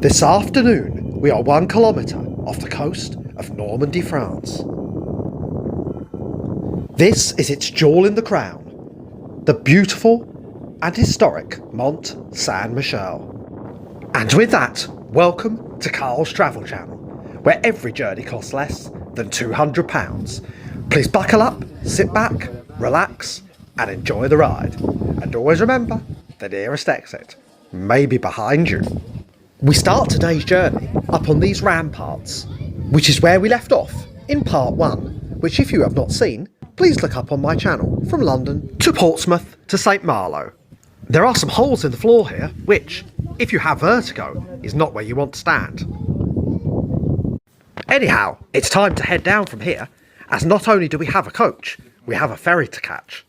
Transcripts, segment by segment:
This afternoon, we are 1 kilometre off the coast of Normandy, France. This is its jewel in the crown, the beautiful and historic Mont St Michel. And with that, welcome to Carl's Travel Channel, where every journey costs less than £200. Please buckle up, sit back, relax and enjoy the ride. And always remember, the nearest exit may be behind you. We start today's journey up on these ramparts, which is where we left off in part 1, which if you have not seen, please look up on my channel from London to Portsmouth to St Malo. There are some holes in the floor here, which, if you have vertigo, is not where you want to stand. Anyhow, it's time to head down from here, as not only do we have a coach, we have a ferry to catch.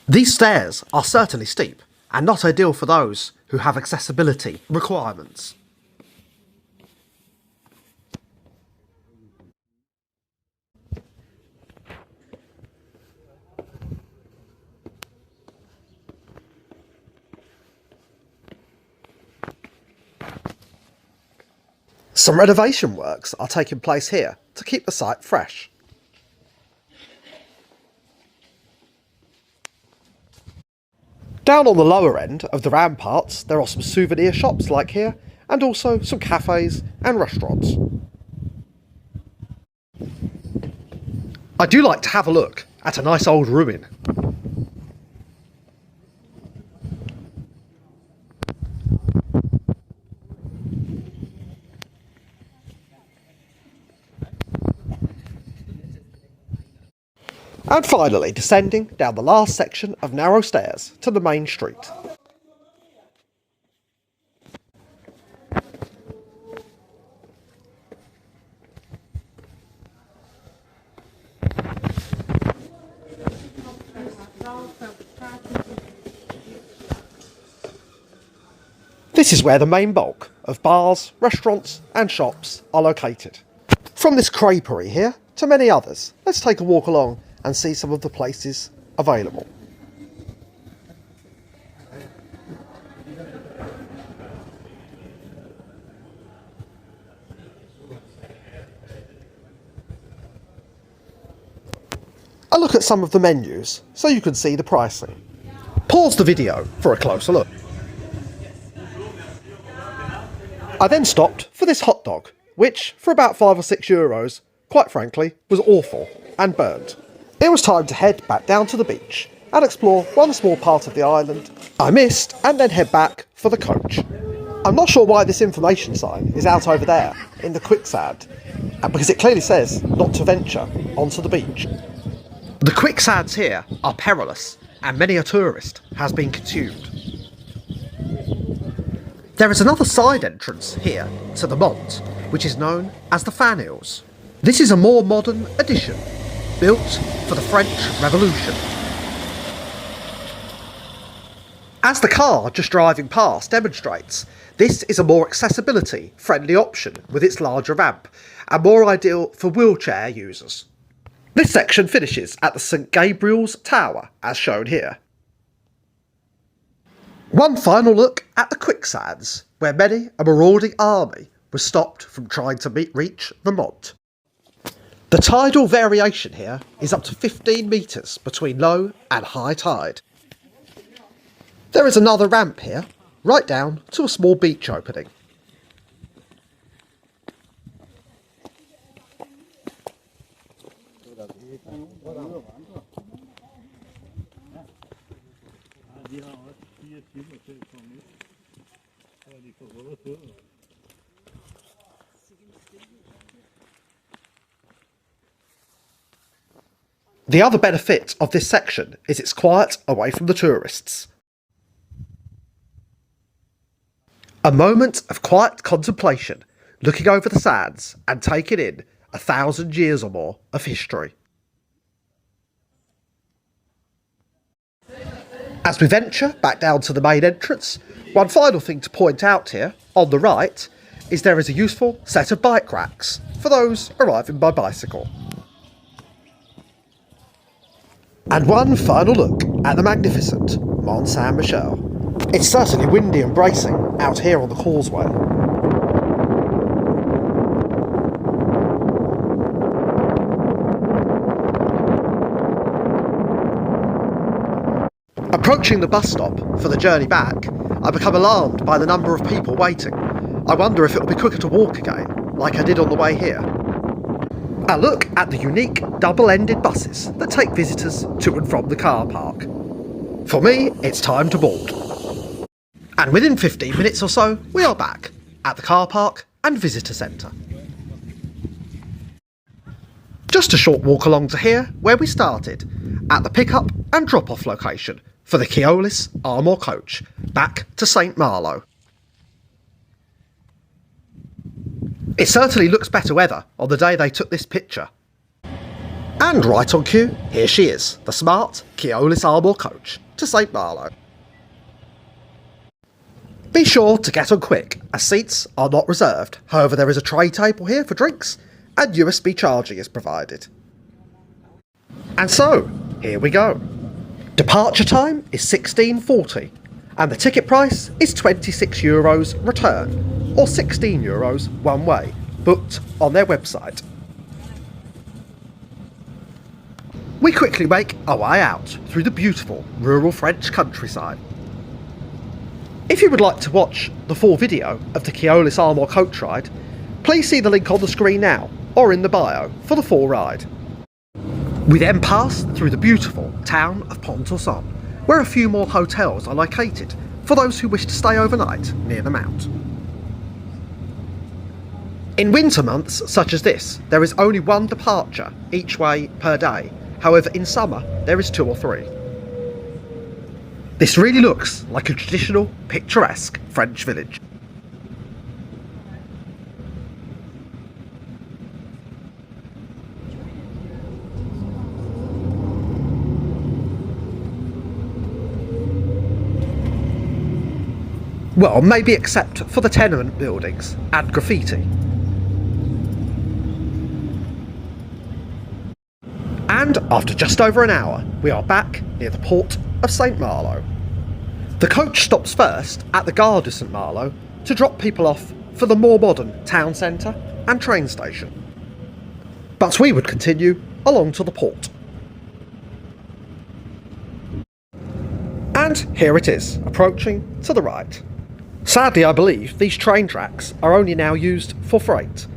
These stairs are certainly steep, and not ideal for those who have accessibility requirements. Some renovation works are taking place here to keep the site fresh. Down on the lower end of the ramparts there are some souvenir shops like here, and also some cafes and restaurants. I do like to have a look at a nice old ruin. And finally, descending down the last section of narrow stairs to the main street. This is where the main bulk of bars, restaurants and shops are located. From this creperie here to many others, let's take a walk along and see some of the places available. A look at some of the menus so you can see the pricing. Pause the video for a closer look. I then stopped for this hot dog, which for about €5 or €6, quite frankly, was awful and burnt. It was time to head back down to the beach and explore one small part of the island I missed, and then head back for the coach. I'm not sure why this information sign is out over there in the quicksand, because it clearly says not to venture onto the beach. The quicksands here are perilous and many a tourist has been consumed. There is another side entrance here to the Mont, which is known as the Faneuils. This is a more modern addition, built for the French Revolution. As the car just driving past demonstrates, this is a more accessibility-friendly option with its larger ramp, and more ideal for wheelchair users. This section finishes at the St Gabriel's Tower, as shown here. One final look at the quicksands, where many a marauding army was stopped from trying to reach the Mont. The tidal variation here is up to 15 metres between low and high tide. There is another ramp here, right down to a small beach opening. The other benefit of this section is it's quiet away from the tourists. A moment of quiet contemplation, looking over the sands and taking in 1,000 years or more of history. As we venture back down to the main entrance, one final thing to point out here, on the right, is there is a useful set of bike racks for those arriving by bicycle. And one final look at the magnificent Mont St Michel. It's certainly windy and bracing, out here on the causeway. Approaching the bus stop for the journey back, I become alarmed by the number of people waiting. I wonder if it will be quicker to walk again, like I did on the way here. A look at the unique double-ended buses that take visitors to and from the car park. For me, it's time to board. And within 15 minutes or so, we are back at the car park and visitor centre. Just a short walk along to here, where we started, at the pick-up and drop-off location for the Keolis Armour coach, back to St Malo. It certainly looks better weather on the day they took this picture. And right on cue, here she is, the smart Keolis Armour coach to St Malo. Be sure to get on quick, as seats are not reserved. However, there is a tray table here for drinks, and USB charging is provided. And so, here we go. Departure time is 16:40, and the ticket price is €26 return, or €16 one way, booked on their website. We quickly make our way out through the beautiful rural French countryside. If you would like to watch the full video of the Keolis Armour coach ride, please see the link on the screen now or in the bio for the full ride. We then pass through the beautiful town of Mont St Michel, where a few more hotels are located for those who wish to stay overnight near the mount. In winter months such as this, there is only one departure each way per day. However, in summer, there is 2 or 3. This really looks like a traditional, picturesque French village. Well, maybe except for the tenement buildings and graffiti. And after just over an hour, we are back near the port of St Malo. The coach stops first at the Gare de St Malo to drop people off for the more modern town centre and train station. But we would continue along to the port. And here it is, approaching to the right. Sadly, I believe these train tracks are only now used for freight.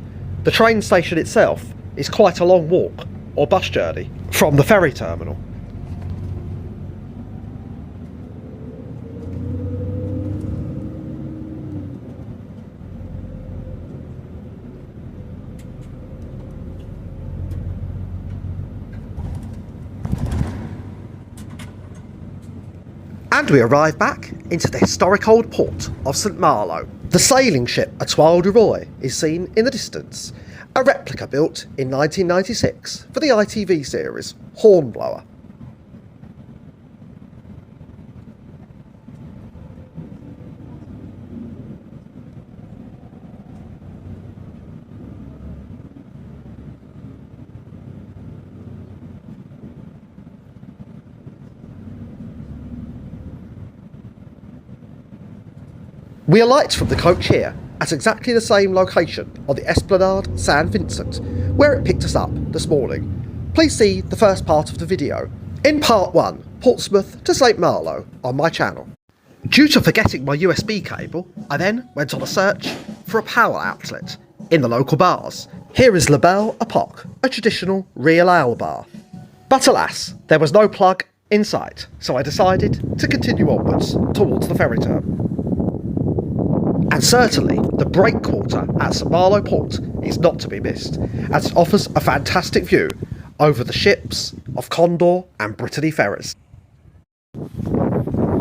The train station itself is quite a long walk or bus journey from the ferry terminal. And we arrive back into the historic old port of St Malo. The sailing ship Etoile du Roi is seen in the distance, a replica built in 1996 for the ITV series Hornblower. We alight from the coach here at exactly the same location on the Esplanade San Vincent, where it picked us up this morning. Please see the first part of the video, in part 1, Portsmouth to St Malo, on my channel. Due to forgetting my USB cable, I then went on a search for a power outlet in the local bars. Here is La Belle Epoque, a traditional real ale bar. But alas, there was no plug in sight, so I decided to continue onwards towards the ferry terminal. And certainly, the breakwater at St Malo Port is not to be missed, as it offers a fantastic view over the ships of Condor and Brittany Ferries.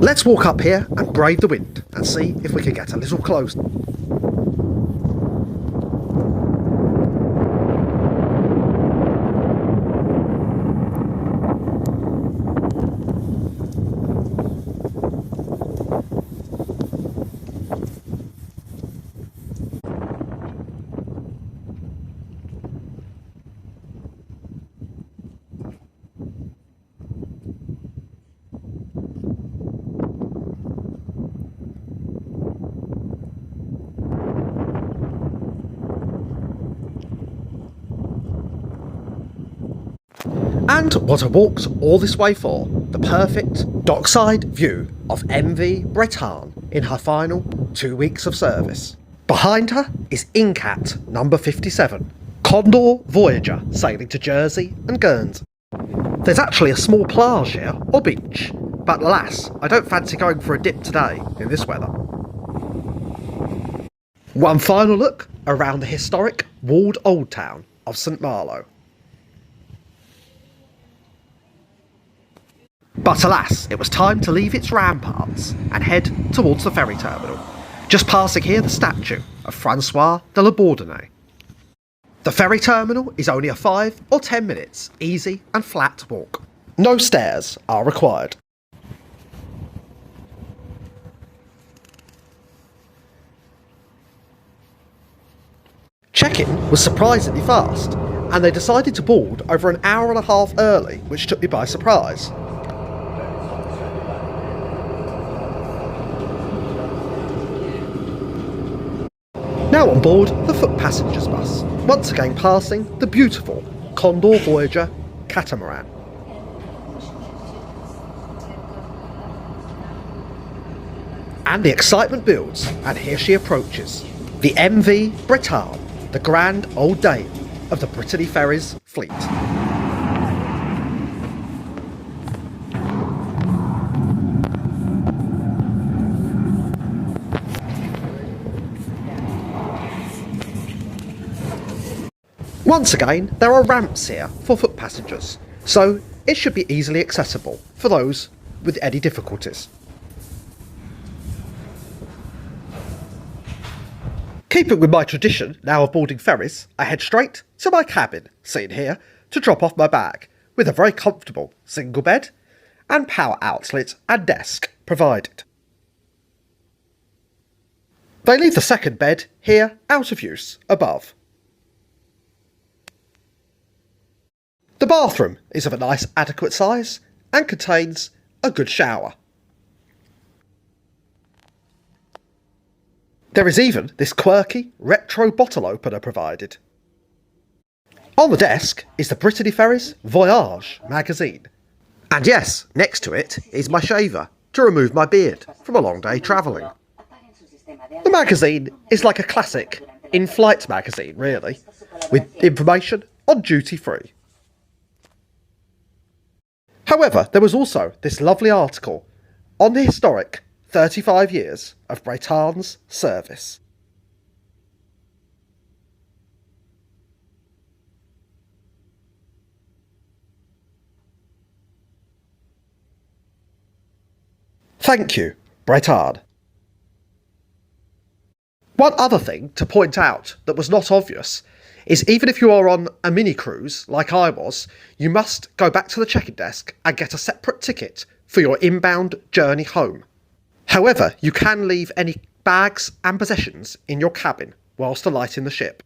Let's walk up here and brave the wind and see if we can get a little closer. And what I walked all this way for, the perfect dockside view of MV Bretagne in her final 2 weeks of service. Behind her is Incat number 57, Condor Voyager sailing to Jersey and Guernsey. There's actually a small plage here, or beach, but alas, I don't fancy going for a dip today in this weather. One final look around the historic walled old town of St Malo. But alas, it was time to leave its ramparts and head towards the ferry terminal, just passing here the statue of Francois de la Bourdonnais. The ferry terminal is only a 5 or 10 minutes easy and flat walk. No stairs are required. Check-in was surprisingly fast, and they decided to board over an hour and a half early, which took me by surprise. Now on board the foot passengers bus, once again passing the beautiful Condor Voyager catamaran. And the excitement builds, and here she approaches, the MV Bretagne, the grand old dame of the Brittany Ferries fleet. Once again, there are ramps here for foot passengers, so it should be easily accessible for those with any difficulties. Keeping with my tradition now of boarding ferries, I head straight to my cabin, seen here, to drop off my bag, with a very comfortable single bed and power outlet and desk provided. They leave the second bed here out of use above. The bathroom is of a nice adequate size and contains a good shower. There is even this quirky retro bottle opener provided. On the desk is the Brittany Ferries Voyage magazine. And yes, next to it is my shaver to remove my beard from a long day travelling. The magazine is like a classic in-flight magazine really, with information on duty free. However, there was also this lovely article on the historic 35 years of Bretagne's service. Thank you, Bretagne. One other thing to point out that was not obvious is even if you are on a mini cruise, like I was, you must go back to the check-in desk and get a separate ticket for your inbound journey home. However, you can leave any bags and possessions in your cabin whilst alighting the ship.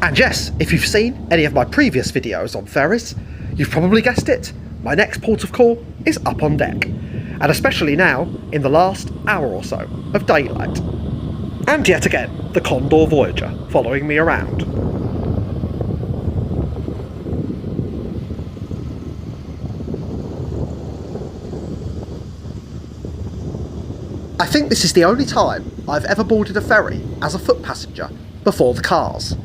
And yes, if you've seen any of my previous videos on ferries, you've probably guessed it, my next port of call is up on deck, and especially now in the last hour or so of daylight. And yet again, the Condor Voyager following me around. I think this is the only time I've ever boarded a ferry as a foot passenger before the cars.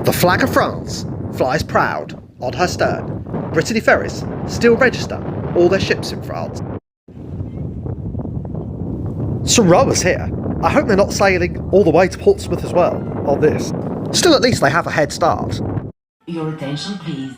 The flag of France flies proud on her stern. Brittany Ferries still register all their ships in France. Some rowers here. I hope they're not sailing all the way to Portsmouth as well on this. Still, at least they have a head start. Your attention please.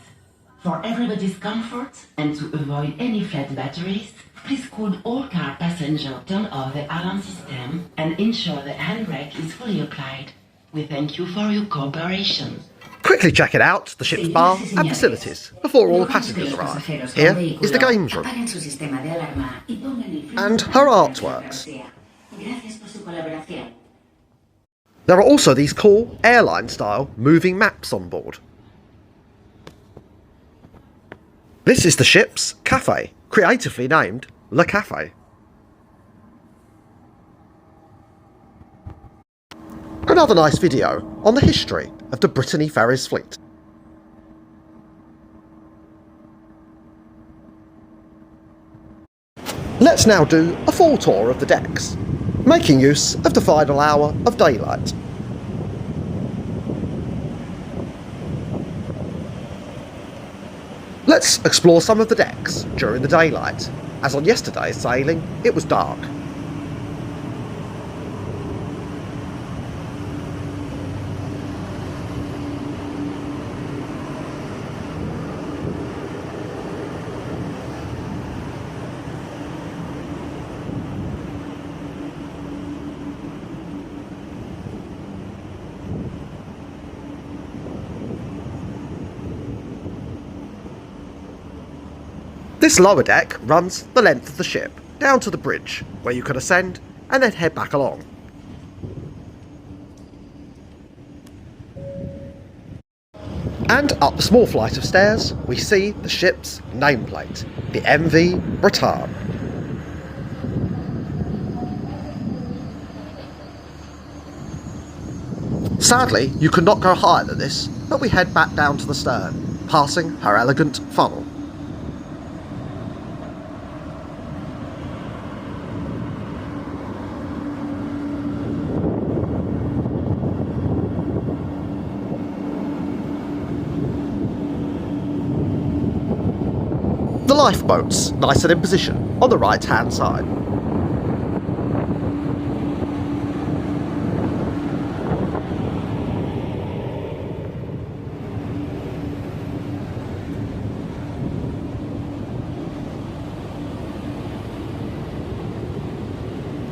For everybody's comfort and to avoid any flat batteries, please could all car passengers turn off the alarm system and ensure the handbrake is fully applied. We thank you for your cooperation. Quickly checking out the ship's bar and facilities before all the passengers arrive. Here is the games room and her artworks. There are also these cool airline-style moving maps on board. This is the ship's cafe, creatively named Le Café. Another nice video on the history of the Brittany Ferries fleet. Let's now do a full tour of the decks, making use of the final hour of daylight. Let's explore some of the decks during the daylight, as on yesterday's sailing it was dark. This lower deck runs the length of the ship down to the bridge, where you can ascend and then head back along. And up the small flight of stairs we see the ship's nameplate, the MV Bretagne. Sadly, you could not go higher than this, but we head back down to the stern, passing her elegant funnel. The lifeboat's nice and in position on the right hand side.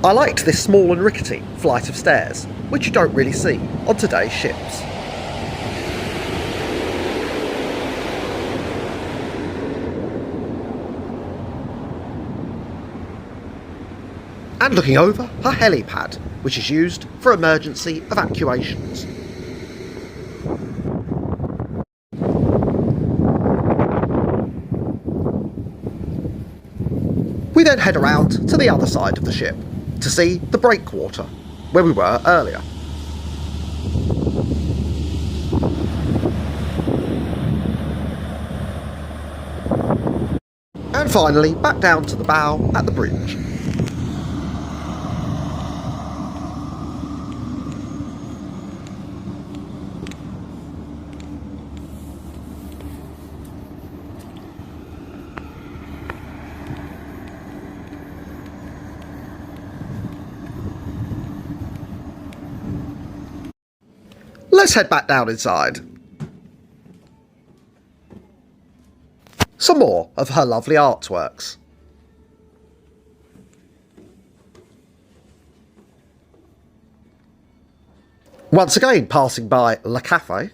I liked this small and rickety flight of stairs, which you don't really see on today's ships. And looking over her helipad, which is used for emergency evacuations. We then head around to the other side of the ship to see the breakwater, where we were earlier. And finally back down to the bow at the bridge. Let's head back down inside. Some more of her lovely artworks. Once again passing by Le Café.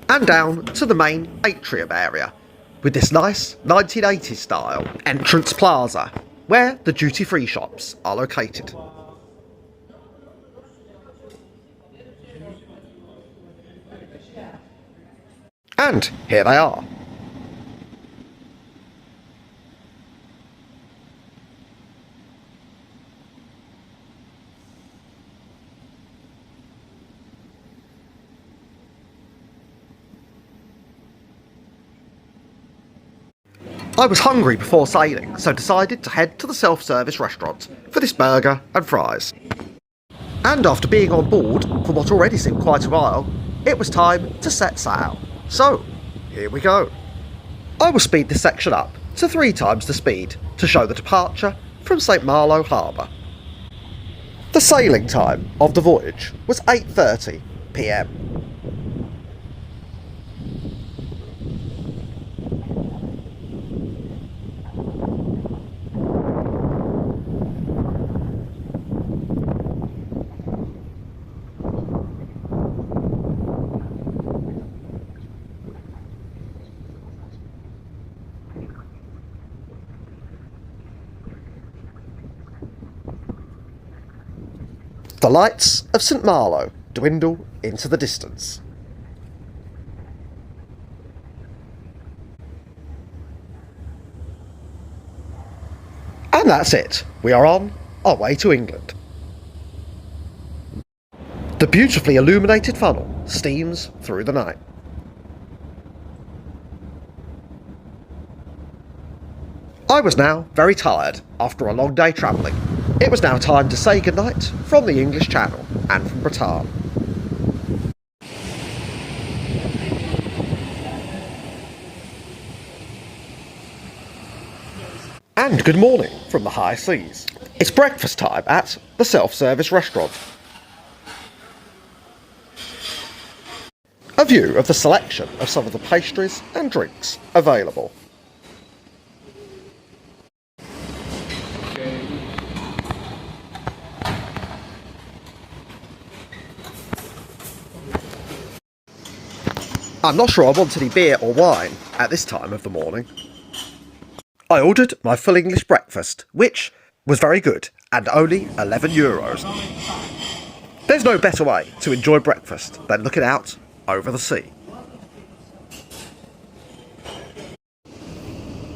And down to the main atrium area, with this nice 1980s style entrance plaza, where the duty-free shops are located. And here they are. I was hungry before sailing, so decided to head to the self-service restaurant for this burger and fries. And after being on board for what already seemed quite a while, it was time to set sail. So, here we go. I will speed this section up to 3 times the speed to show the departure from St Malo harbour. The sailing time of the voyage was 8:30 p.m. The lights of St Malo dwindle into the distance. And that's it. We are on our way to England. The beautifully illuminated funnel steams through the night. I was now very tired after a long day travelling. It was now time to say goodnight from the English Channel and from Bretagne. And good morning from the high seas. It's breakfast time at the self-service restaurant. A view of the selection of some of the pastries and drinks available. I'm not sure I want any beer or wine at this time of the morning. I ordered my full English breakfast, which was very good and only €11. There's no better way to enjoy breakfast than looking out over the sea.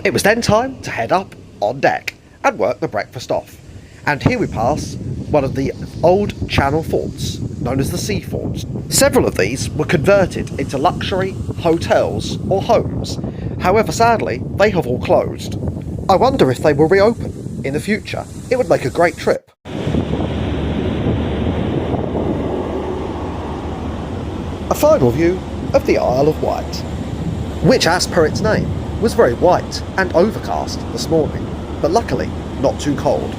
It was then time to head up on deck and work the breakfast off. And here we pass one of the old channel forts, known as the sea forts. Several of these were converted into luxury hotels or homes. However, sadly, they have all closed. I wonder if they will reopen in the future. It would make a great trip. A final view of the Isle of Wight, which, as per its name, was very white and overcast this morning, but luckily not too cold.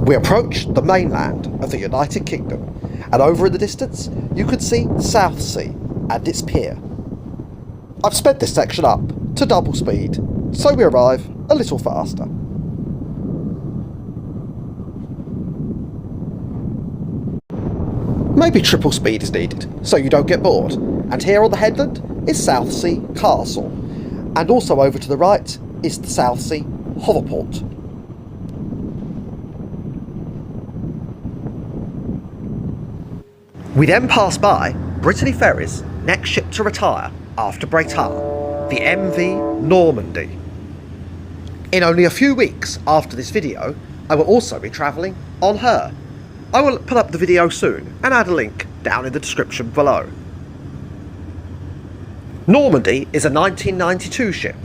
We approached the mainland of the United Kingdom, and over in the distance you could see Southsea and its pier. I've sped this section up to double speed, so we arrive a little faster. Maybe triple speed is needed, so you don't get bored. And here on the headland is Southsea Castle, and also over to the right is the Southsea Hoverport. We then pass by Brittany Ferries' next ship to retire after Bretagne, the MV Normandy. In only a few weeks after this video, I will also be travelling on her. I will put up the video soon and add a link down in the description below. Normandy is a 1992 ship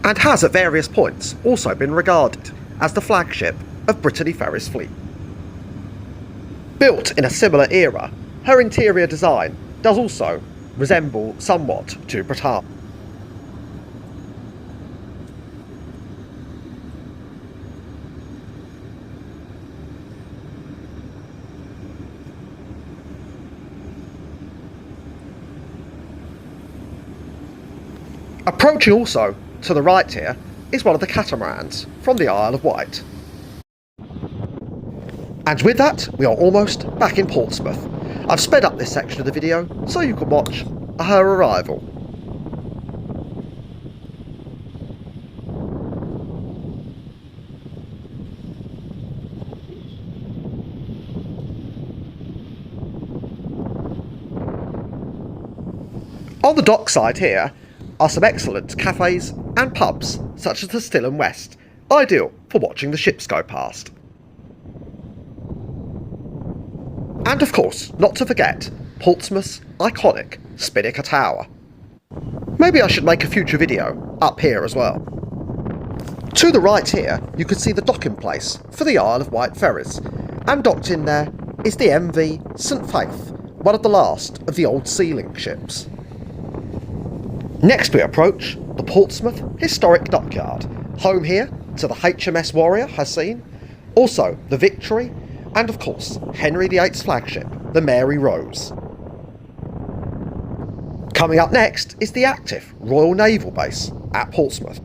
and has at various points also been regarded as the flagship of Brittany Ferries' fleet. Built in a similar era, her interior design does also resemble somewhat to Bretagne. Approaching also to the right here is one of the catamarans from the Isle of Wight. And with that, we are almost back in Portsmouth. I've sped up this section of the video so you can watch her arrival. On the dockside here are some excellent cafes and pubs such as the Still and West, ideal for watching the ships go past. And of course, not to forget, Portsmouth's iconic Spinnaker Tower. Maybe I should make a future video up here as well. To the right here, you can see the docking place for the Isle of Wight ferries, and docked in there is the MV St Faith, one of the last of the old sealing ships. Next we approach the Portsmouth Historic Dockyard, home here to the HMS Warrior has seen, also the Victory, and of course Henry VIII's flagship, the Mary Rose. Coming up next is the active Royal Naval Base at Portsmouth.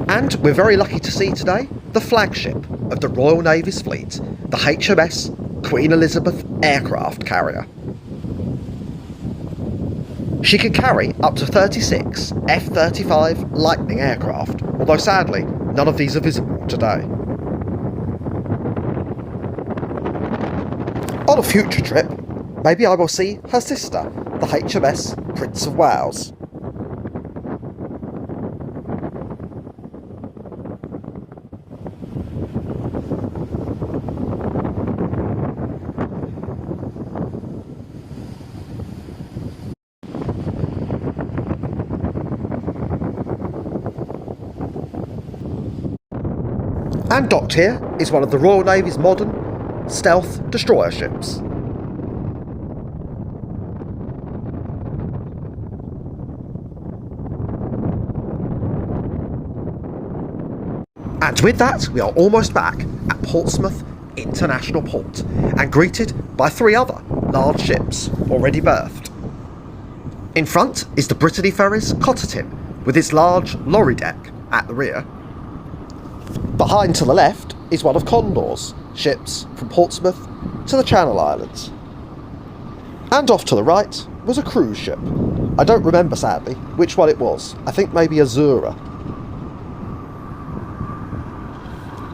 And we're very lucky to see today the flagship of the Royal Navy's fleet, the HMS Queen Elizabeth aircraft carrier. She can carry up to 36 F-35 Lightning aircraft, although sadly none of these are visible today. On a future trip, maybe I will see her sister, the HMS Prince of Wales. And docked here is one of the Royal Navy's modern stealth destroyer ships. And with that, we are almost back at Portsmouth International Port and greeted by 3 other large ships already berthed. In front is the Brittany Ferries Cottertin with its large lorry deck at the rear. Behind to the left is one of Condor's ships from Portsmouth to the Channel Islands. And off to the right was a cruise ship. I don't remember, sadly, which one it was. I think maybe Azura.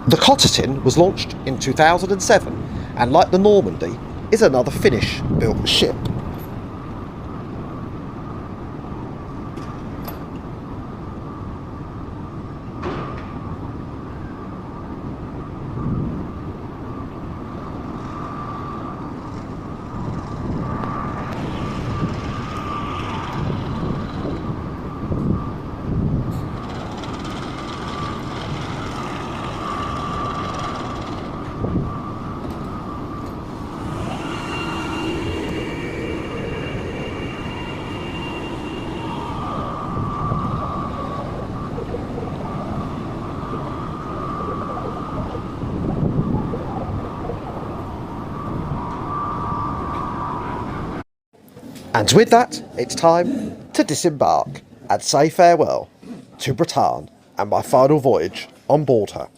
The Cottertin was launched in 2007 and, like the Normandy, is another Finnish-built ship. And with that, it's time to disembark and say farewell to Bretagne and my final voyage on board her.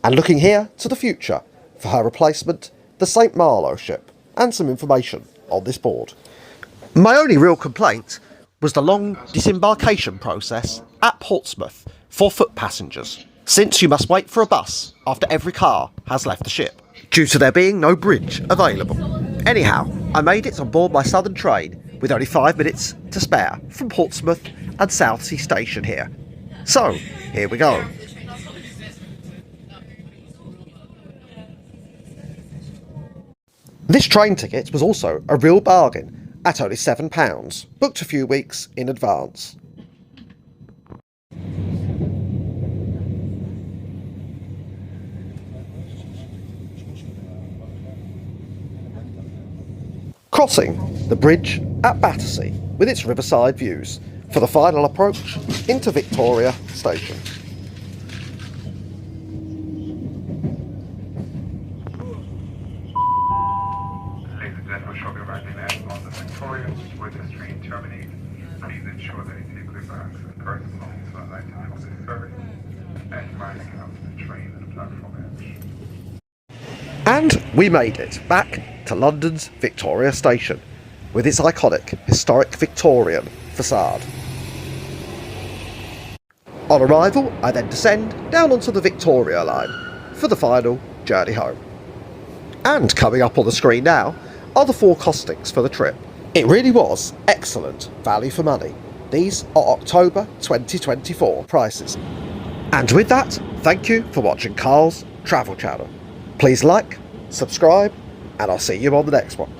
And looking here to the future for her replacement, the St Malo ship, and some information on this board. My only real complaint was the long disembarkation process at Portsmouth for foot passengers, since you must wait for a bus after every car has left the ship, due to there being no bridge available. Anyhow, I made it on board my southern train with only 5 minutes to spare from Portsmouth and Southsea Station here. So, here we go. This train ticket was also a real bargain at only £7, booked a few weeks in advance. Crossing the bridge at Battersea with its riverside views for the final approach into Victoria Station. Ladies and gentlemen, shall be arriving on the Victoria where this train terminates. Please ensure that you take your bags and personal belongings for the nighttime of this service and riding out to the train at the platform edge. And we made it back to London's Victoria Station with its iconic historic Victorian facade. On arrival, I then descend down onto the Victoria line for the final journey home. And coming up on the screen now are the 4 costings for the trip. It really was excellent value for money. These are October 2024 prices. And with that, thank you for watching Carl's Travel Channel. Please like, subscribe, and I'll see you on the next one.